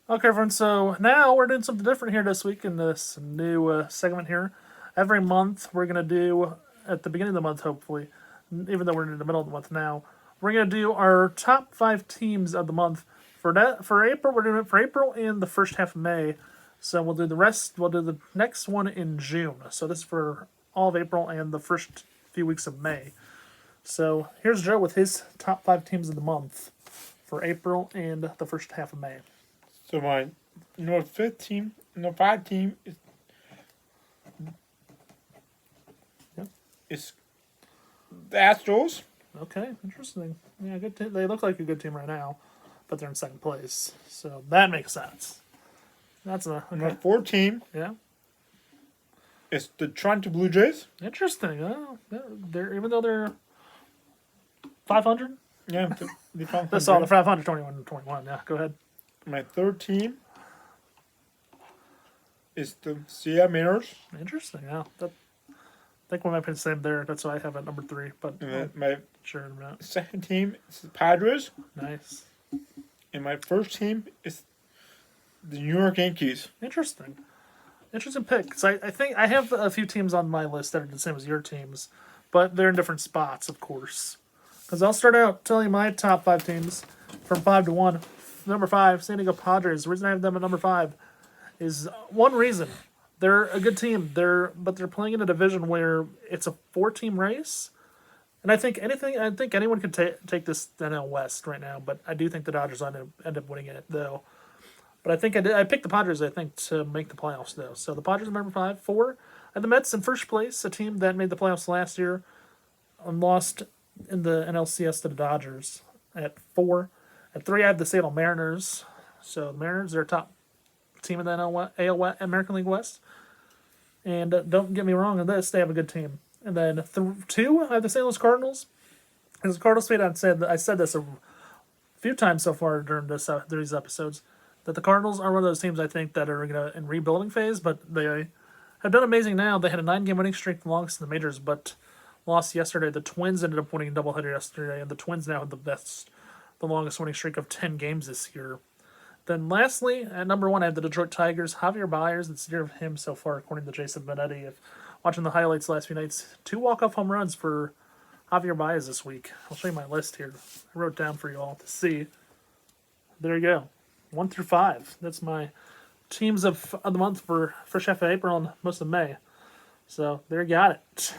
Okay, everyone. So now we're doing something different here this week in this new segment here. Every month we're gonna do at the beginning of the month, hopefully, even though we're in the middle of the month now, we're gonna do our top 5 teams of the month. For April, we're doing it for April and the first half of May. So we'll do the rest. We'll do the next one in June. So this is for all of April and the first few weeks of May. So here's Joe with his top 5 teams of the month for April and the first half of May. So my number 15, number 5 team Yep. is the Astros. Okay, interesting. Yeah, good. They look like a good team right now, but they're in second place, so that makes sense. That's a Number okay. 4 team Yeah, is the Toronto Blue Jays. interesting. They're even though they're 500. Yeah, they found That's all the 500, 21 and 21. Yeah, go ahead. My 3rd team is the Seattle Mariners. Interesting. Yeah, I think we might be the same there. That's why I have at number 3. But And then my sure in a minute. 2nd team is the Padres. Nice. And my 1st team is the New York Yankees. Interesting. Interesting pick. Because I think I have a few teams on my list that are the same as your teams, but they're in different spots, of course. Because I'll start out telling you my top 5 teams from 5 to 1. Number 5, San Diego Padres. The reason I have them at number 5 is one reason. They're a good team. But they're playing in a division where it's a 4-team race. And I think anyone can take this NL West right now, but I do think the Dodgers end up winning it though. But I think I picked the Padres. I think to make the playoffs though. So the Padres are number 5, 4, and the Mets in first place, a team that made the playoffs last year and lost in the NLCS to the Dodgers at 4. At 3, I have the Seattle Mariners. So the Mariners are top team in the AL West, American League West. And don't get me wrong on this, they have a good team. And then 2, I have the St. Louis Cardinals. As a Cardinals fan, I said this a few times so far during these episodes that the Cardinals are one of those teams I think that are in rebuilding phase, but they have done amazing now. They had a 9-game winning streak, the longest in the majors, but lost yesterday. The Twins ended up winning a doubleheader yesterday, and the Twins now have the longest winning streak of 10 games this year. Then lastly, at number 1, I have the Detroit Tigers. Javier Baez, it's dear of him so far, according to Jason Benetti. If watching the highlights last few nights, 2 walk-off home runs for Javier Baez this week. I'll show you my list here. I wrote down for you all to see. There you go. 1 through 5. That's my teams of the month for first half of April and most of May. So there you got it.